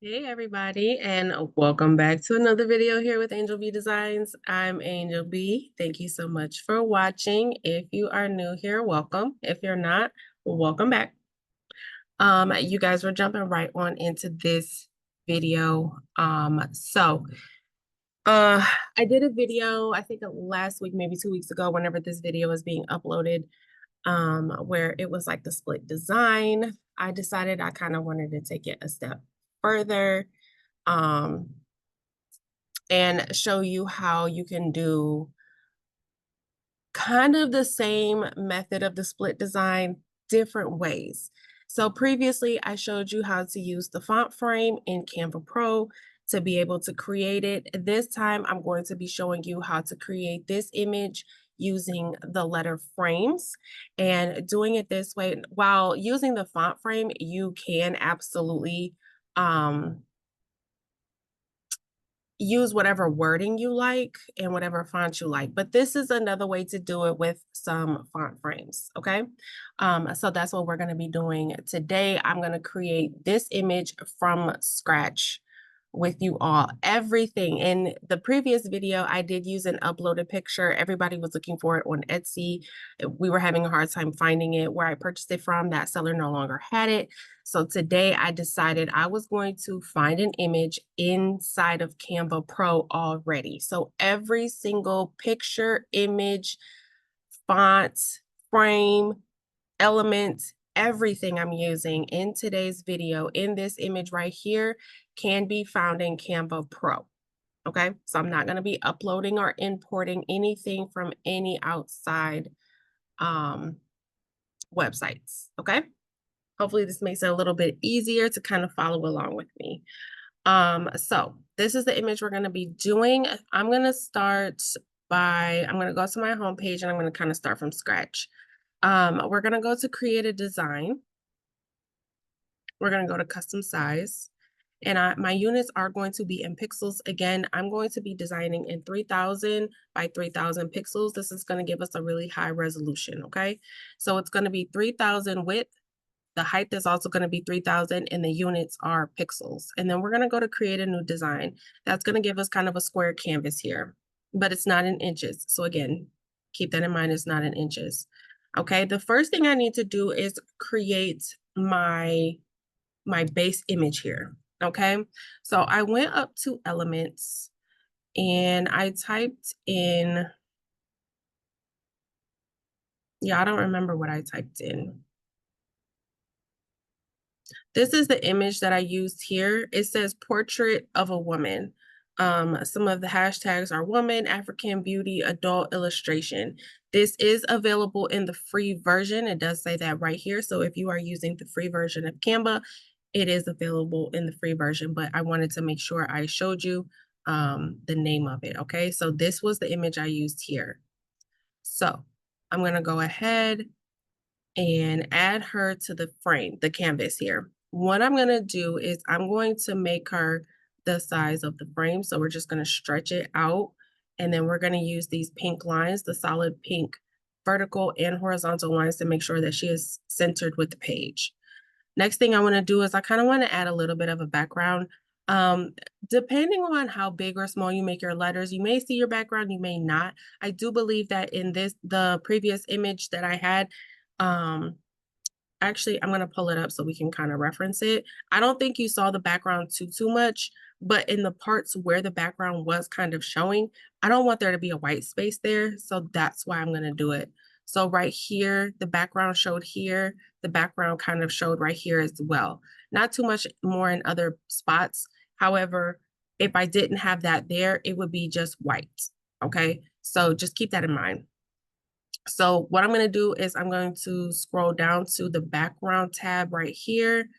Hey everybody, and welcome back to another video here with Angel B Designs. I'm Angel B. Thank you so much for watching. If you are new here, welcome. If you're not, welcome back. You guys were jumping right on into this video. I did a video, I think last week, maybe 2 weeks ago, whenever this video was being uploaded, where it was like the split design. I decided I kind of wanted to take it a step further. Um, and show you how you can do kind of the same method of the split design different ways. So previously I showed you how to use the font frame in Canva Pro to be able to create it. This time I'm going to be showing you how to create this image using the letter frames and doing it this way. While using the font frame, you can absolutely use whatever wording you like and whatever font you like. But this is another way to do it with some font frames, okay? So that's what we're gonna be doing today. I'm gonna create this image from scratch with you all. Everything in the previous video, I did use an uploaded picture. Everybody was looking for it on Etsy. We were having a hard time finding it. Where I purchased it from, that seller no longer had it. So today I decided I was going to find an image inside of Canva Pro already. So every single picture, image, font, frame, element, everything I'm using in today's video in this image right here can be found in Canva Pro. Okay, so I'm not going to be uploading or importing anything from any outside websites. Okay, hopefully this makes it a little bit easier to kind of follow along with me. So this is the image we're going to be doing. I'm going to go to my homepage and I'm going to kind of start from scratch. We're going to go to create a design. We're going to go to custom size. And my units are going to be in pixels. Again, I'm going to be designing in 3000 by 3000 pixels. This is going to give us a really high resolution, okay? So it's going to be 3000 width. The height is also going to be 3000 and the units are pixels. And then we're going to go to create a new design. That's going to give us kind of a square canvas here, but it's not in inches. So again, keep that in mind, it's not in inches. Okay, the first thing I need to do is create my base image here. Okay, so I went up to elements and I typed in, I don't remember what I typed in. This is the image that I used here. It says portrait of a woman. Some of the hashtags are woman, African beauty, adult illustration. This is available in the free version. It does say that right here. So if you are using the free version of Canva, it is available in the free version, but I wanted to make sure I showed you the name of it, okay? So this was the image I used here. So I'm gonna go ahead and add her to the frame, the canvas here. What I'm gonna do is I'm going to make her the size of the frame. So we're just gonna stretch it out and then we're gonna use these pink lines, the solid pink vertical and horizontal lines to make sure that she is centered with the page. Next thing I want to do is I kind of want to add a little bit of a background. Depending on how big or small you make your letters, you may see your background, you may not. I do believe that in the previous image that I had, actually, I'm going to pull it up so we can kind of reference it. I don't think you saw the background too much, but in the parts where the background was kind of showing, I don't want there to be a white space there. So that's why I'm going to do it. So right here, the background showed here. The background kind of showed right here as well. Not too much more in other spots. However, if I didn't have that there, it would be just white. Okay, so just keep that in mind. So what I'm going to do is I'm going to scroll down to the background tab right here.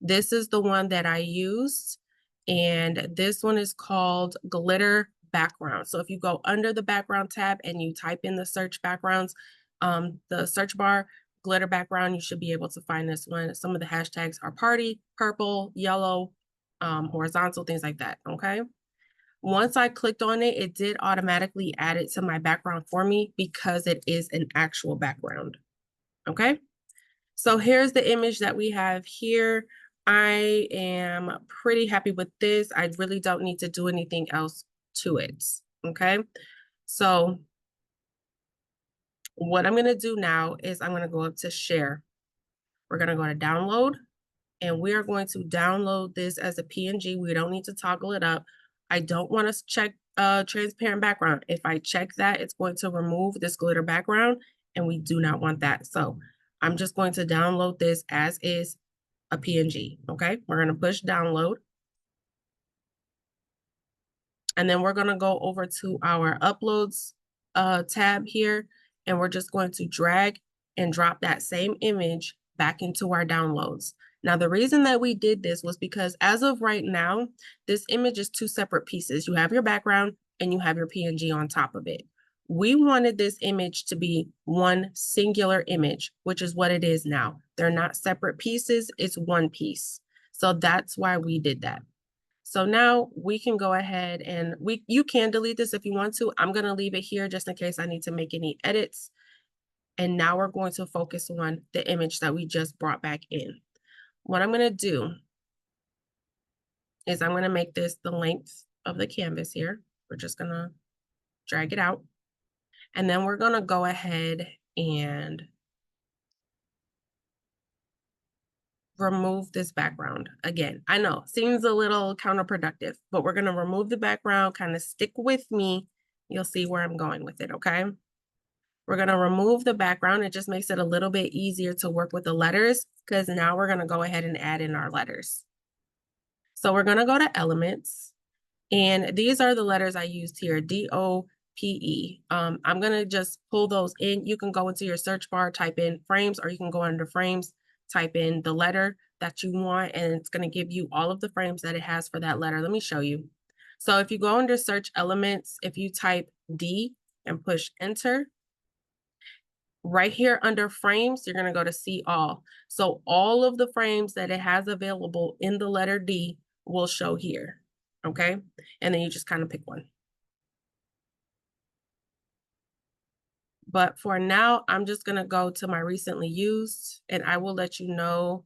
This is the one that I used, and this one is called glitter background. So if you go under the background tab and you type in the search backgrounds, the search bar, glitter background, you should be able to find this one. Some of the hashtags are party, purple, yellow, horizontal, things like that, okay? Once I clicked on it, it did automatically add it to my background for me because it is an actual background. Okay, so here's the image that we have here. I am pretty happy with this. I really don't need to do anything else to it, okay? So what I'm gonna do now is I'm gonna go up to share. We're gonna go to download, and we are going to download this as a PNG. We don't need to toggle it up. I don't want to check transparent background. If I check that, it's going to remove this glitter background, and we do not want that. So I'm just going to download this as is a PNG, okay? We're gonna push download. And then we're gonna go over to our uploads tab here, and we're just going to drag and drop that same image back into our downloads. Now, the reason that we did this was because as of right now, this image is two separate pieces. You have your background and you have your PNG on top of it. We wanted this image to be one singular image, which is what it is now. They're not separate pieces, it's one piece. So that's why we did that. So now we can go ahead and you can delete this if you want to. I'm gonna leave it here just in case I need to make any edits. And now we're going to focus on the image that we just brought back in. What I'm gonna do is I'm gonna make this the length of the canvas here. We're just gonna drag it out. And then we're gonna go ahead and remove this background. Again, I know, seems a little counterproductive, but we're gonna remove the background, kind of stick with me. You'll see where I'm going with it, okay? We're gonna remove the background. It just makes it a little bit easier to work with the letters because now we're gonna go ahead and add in our letters. So we're gonna go to elements, and these are the letters I used here, D-O-P-E. I'm gonna just pull those in. You can go into your search bar, type in frames, or you can go under frames, type in the letter that you want, and it's gonna give you all of the frames that it has for that letter. Let me show you. So if you go under search elements, if you type D and push enter, right here under frames, you're gonna go to see all. So all of the frames that it has available in the letter D will show here, okay? And then you just kind of pick one. But for now, I'm just gonna go to my recently used, and I will let you know.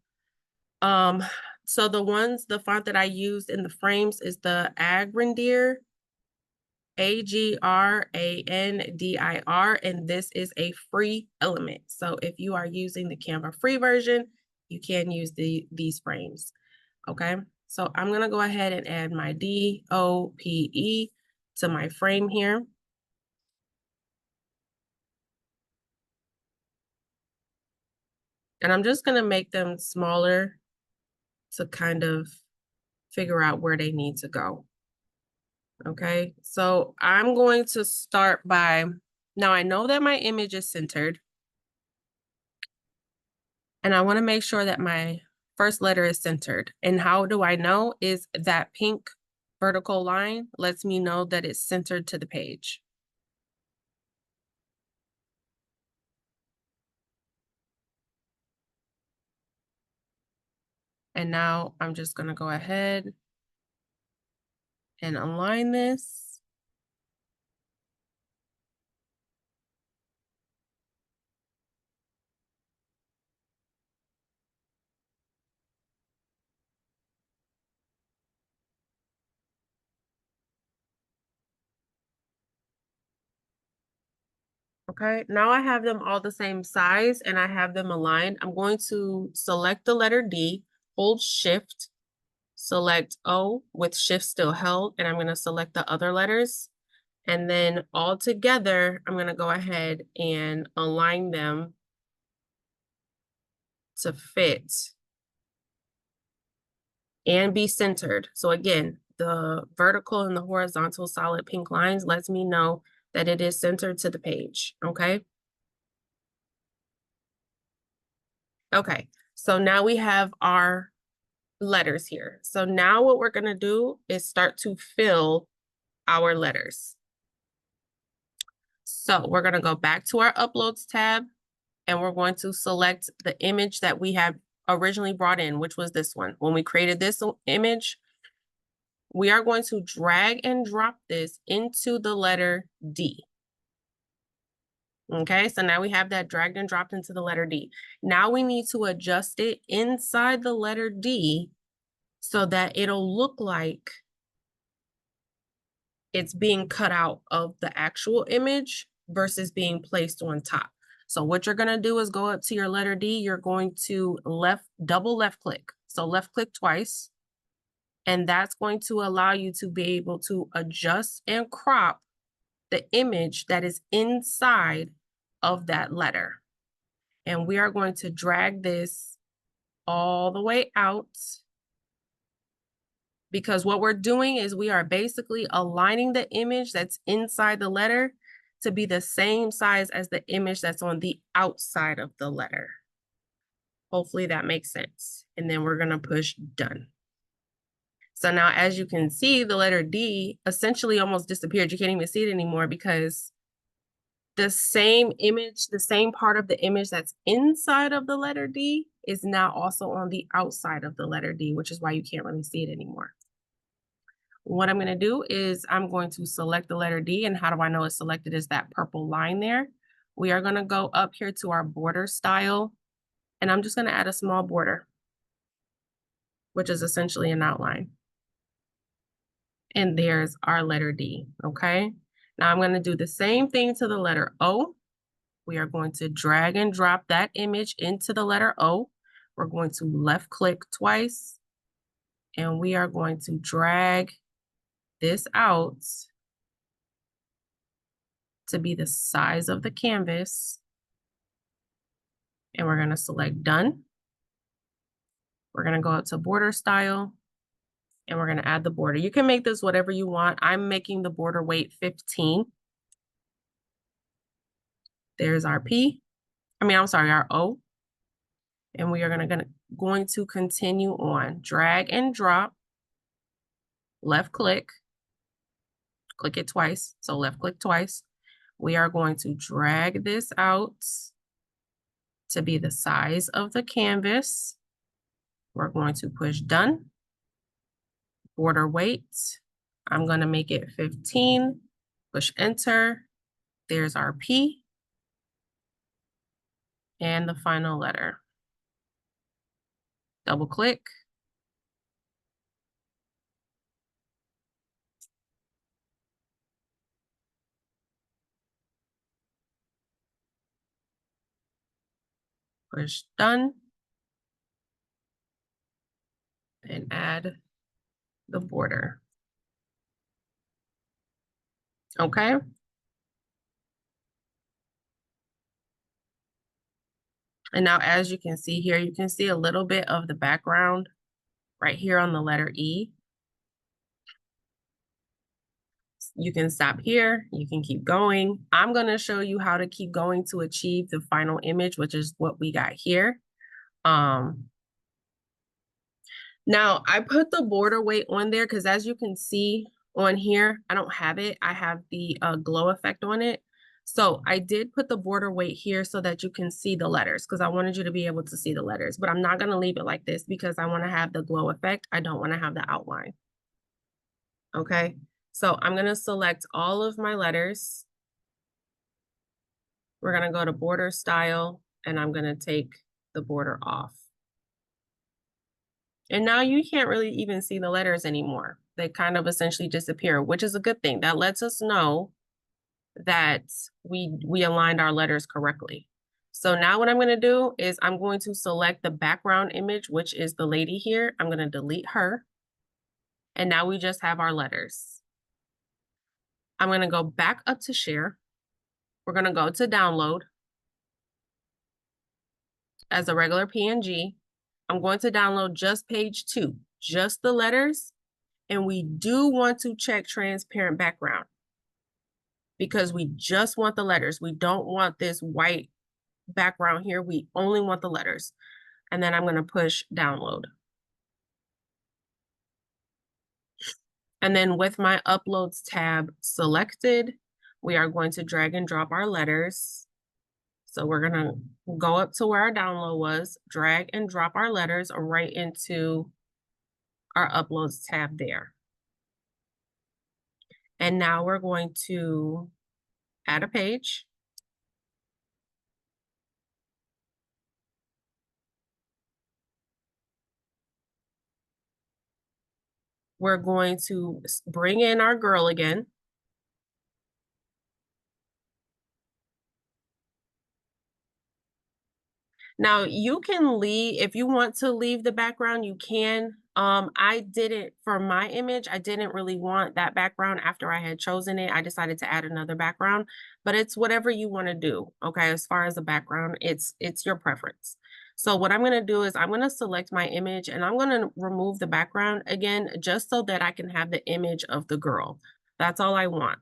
So the font that I used in the frames is the Agrandir, Agrandir, and this is a free element. So if you are using the Canva free version, you can use these frames, okay? So I'm gonna go ahead and add my DOPE to my frame here. And I'm just gonna make them smaller to kind of figure out where they need to go. Okay, so I'm going to start by, now I know that my image is centered. And I want to make sure that my first letter is centered. And how do I know? Is that pink vertical line lets me know that it's centered to the page. And now I'm just going to go ahead and align this. Okay, now I have them all the same size and I have them aligned. I'm going to select the letter D, hold shift, select O with shift still held, and I'm going to select the other letters. And then all together, I'm going to go ahead and align them to fit and be centered. So again, the vertical and the horizontal solid pink lines lets me know that it is centered to the page, okay? Okay, so now we have our letters here. So now what we're gonna do is start to fill our letters. So we're gonna go back to our uploads tab, and we're going to select the image that we have originally brought in, which was this one. When we created this image, we are going to drag and drop this into the letter D. Okay, so now we have that dragged and dropped into the letter D. Now we need to adjust it inside the letter D so that it'll look like it's being cut out of the actual image versus being placed on top. So what you're gonna do is go up to your letter D, you're going to double left click. So left click twice, and that's going to allow you to be able to adjust and crop the image that is inside of that letter. And we are going to drag this all the way out, because what we're doing is we are basically aligning the image that's inside the letter to be the same size as the image that's on the outside of the letter. Hopefully that makes sense. And then we're gonna push done. So now, as you can see, the letter D essentially almost disappeared. You can't even see it anymore because the same image, the same part of the image that's inside of the letter D is now also on the outside of the letter D, which is why you can't really see it anymore. What I'm gonna do is I'm going to select the letter D, and how do I know it's selected is that purple line there. We are gonna go up here to our border style, and I'm just gonna add a small border, which is essentially an outline. And there's our letter D, okay? Now I'm gonna do the same thing to the letter O. We are going to drag and drop that image into the letter O. We're going to left click twice, and we are going to drag this out to be the size of the canvas. And we're gonna select done. We're gonna go up to border style, and we're gonna add the border. You can make this whatever you want. I'm making the border weight 15. There's our our O. And we are going to continue on. Drag and drop, left click it twice. So left click twice. We are going to drag this out to be the size of the canvas. We're going to push done. Border weight, I'm gonna make it 15, push enter. There's our P and the final letter. Double click. Push done. And add the border. Okay. And now, as you can see here, you can see a little bit of the background right here on the letter E. You can stop here, you can keep going. I'm gonna show you how to keep going to achieve the final image, which is what we got here. Now I put the border weight on there because, as you can see on here, I don't have it. I have the glow effect on it. So I did put the border weight here so that you can see the letters, because I wanted you to be able to see the letters, but I'm not gonna leave it like this because I wanna have the glow effect. I don't wanna have the outline. Okay, so I'm gonna select all of my letters. We're gonna go to border style, and I'm gonna take the border off. And now you can't really even see the letters anymore. They kind of essentially disappear, which is a good thing. That lets us know that we aligned our letters correctly. So now what I'm gonna do is I'm going to select the background image, which is the lady here. I'm gonna delete her. And now we just have our letters. I'm gonna go back up to share. We're gonna go to download as a regular PNG. I'm going to download just page 2, just the letters. And we do want to check transparent background because we just want the letters. We don't want this white background here. We only want the letters. And then I'm going to push download. And then with my uploads tab selected, we are going to drag and drop our letters. So we're going to go up to where our download was, drag and drop our letters right into our uploads tab there. And now we're going to add a page. we're going to bring in our girl again. Now you can leave if you want to leave the background, you can. I didn't for my image, I didn't really want that background after I had chosen it. I decided to add another background, but it's whatever you want to do. Okay, as far as the background, it's your preference. So what I'm going to do is I'm going to select my image and I'm going to remove the background again just so that I can have the image of the girl. That's all I want.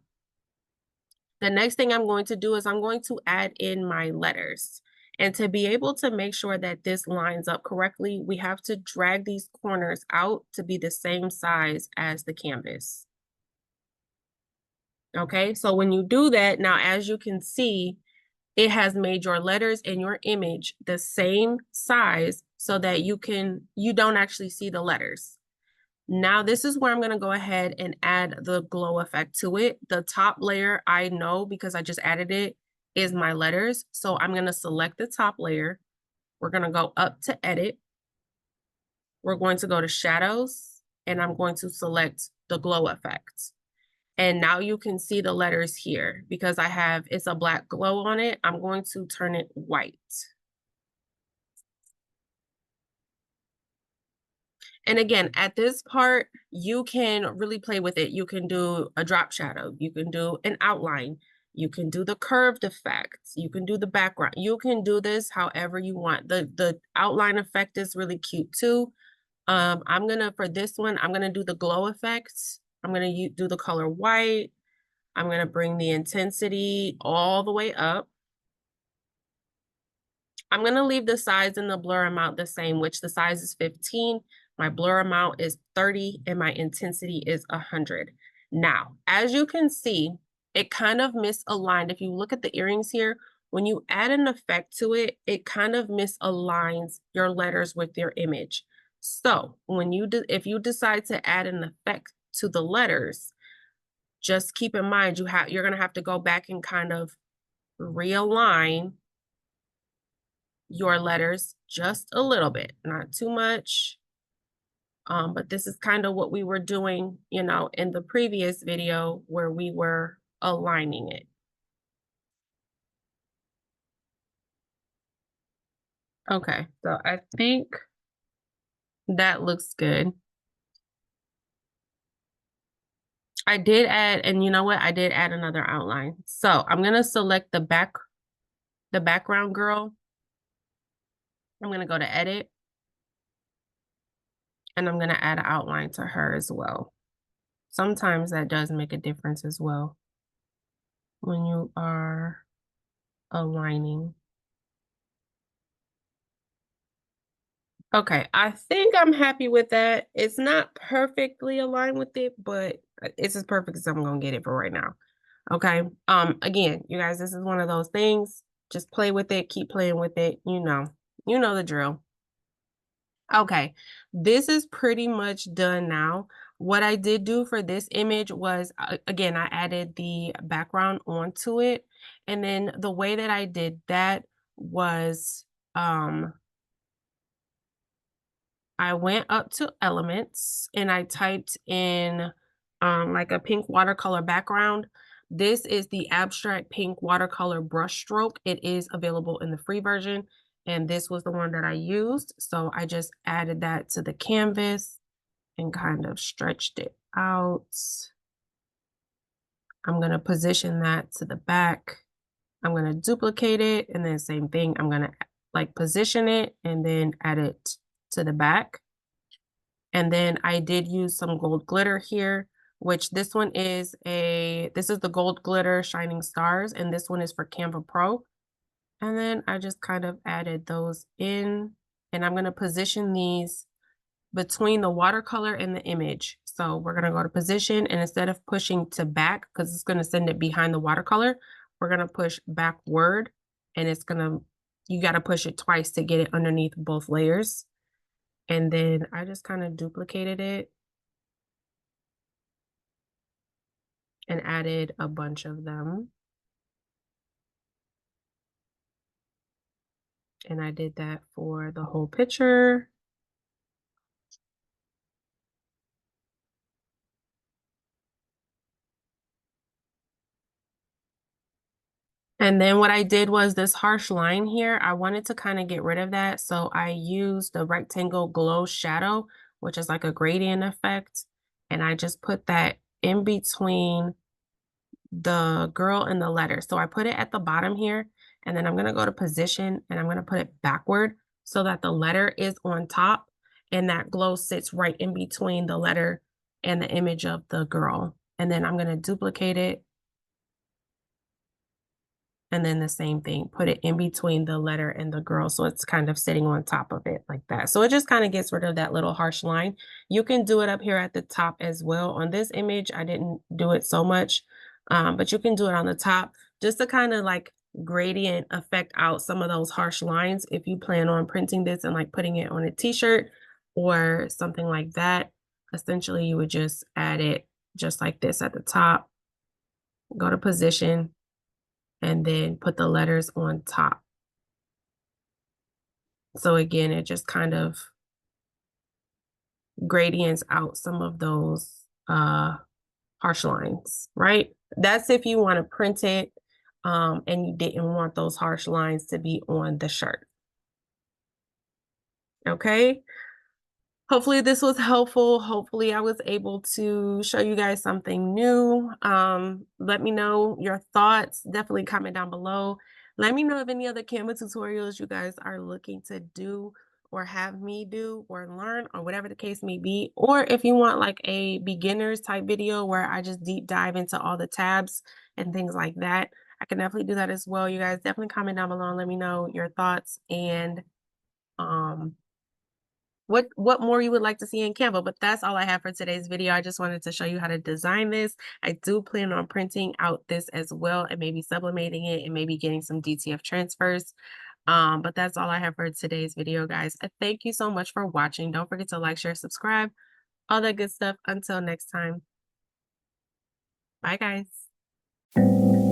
The next thing I'm going to do is I'm going to add in my letters. And to be able to make sure that this lines up correctly, we have to drag these corners out to be the same size as the canvas. Okay, so when you do that, now as you can see, it has made your letters and your image the same size so that you don't actually see the letters. Now this is where I'm going to go ahead and add the glow effect to it. The top layer, I know because I just added it, is my letters. So I'm going to select the top layer. We're going to go up to edit. We're going to go to shadows and I'm going to select the glow effect. And now you can see the letters here because it's a black glow on it. I'm going to turn it white. And again, at this part, you can really play with it. You can do a drop shadow. You can do an outline. You can do the curved effects. You can do the background. You can do this however you want. The outline effect is really cute too. For this one, I'm gonna do the glow effects. I'm gonna do the color white. I'm gonna bring the intensity all the way up. I'm going to leave the size and the blur amount the same, which the size is 15. My blur amount is 30 and my intensity is 100. Now, as you can see, it kind of misaligned. If you look at the earrings here, when you add an effect to it, it kind of misaligns your letters with your image. So if you decide to add an effect to the letters, just keep in mind you're going to have to go back and kind of realign your letters just a little bit, not too much. But this is kind of what we were doing, in the previous video where we were aligning it. Okay, so I think that looks good. I did add, and you know what? I did add another outline. So I'm gonna select the background girl. I'm gonna go to edit. And I'm gonna add an outline to her as well. Sometimes that does make a difference as well when you are aligning. Okay, I think I'm happy with that. It's not perfectly aligned with it, but it's as perfect as I'm gonna get it for right now. Okay. Again, you guys, this is one of those things. Just play with it, keep playing with it. You know the drill. Okay, this is pretty much done now. What I did do for this image was, again, I added the background onto it. And then the way that I did that was, I went up to elements and I typed in like a pink watercolor background. This is the abstract pink watercolor brush stroke. It is available in the free version. And this was the one that I used. So I just added that to the canvas and kind of stretched it out. I'm going to position that to the back. I'm going to duplicate it and then same thing. I'm going to like position it and then add it to the back. And then I did use some gold glitter here, which this is the gold glitter shining stars. And this one is for Canva Pro. And then I just kind of added those in and I'm going to position these between the watercolor and the image. So we're going to go to position and instead of pushing to back, because it's going to send it behind the watercolor, we're going to push backward and you got to push it twice to get it underneath both layers. And then I just kind of duplicated it and added a bunch of them. And I did that for the whole picture. And then what I did was this harsh line here, I wanted to kind of get rid of that. So I used the rectangle glow shadow, which is like a gradient effect. And I just put that in between the girl and the letter. So I put it at the bottom here, and then I'm gonna go to position and I'm gonna put it backward so that the letter is on top and that glow sits right in between the letter and the image of the girl. And then I'm gonna duplicate it, and then the same thing, put it in between the letter and the girl, so it's kind of sitting on top of it like that. So it just kind of gets rid of that little harsh line. You can do it up here at the top as well. On this image, I didn't do it so much, but you can do it on the top just to kind of like gradient affect out some of those harsh lines if you plan on printing this and like putting it on a t-shirt or something like that. Essentially, you would just add it just like this at the top, go to position, and then put the letters on top. So again, it just kind of gradients out some of those harsh lines, right? That's if you want to print it and you didn't want those harsh lines to be on the shirt. Okay. Hopefully this was helpful. Hopefully I was able to show you guys something new. Let me know your thoughts. Definitely comment down below. Let me know if any other Canva tutorials you guys are looking to do or have me do or learn or whatever the case may be. Or if you want like a beginners type video where I just deep dive into all the tabs and things like that, I can definitely do that as well. You guys definitely comment down below and let me know your thoughts and um what more you would like to see in Canva. But that's all I have for today's video. I just wanted to show you how to design this. I do plan on printing out this as well and maybe sublimating it and maybe getting some DTF transfers. But that's all I have for today's video, guys. Thank you so much for watching. Don't forget to like, share, subscribe, all that good stuff. Until next time. Bye, guys.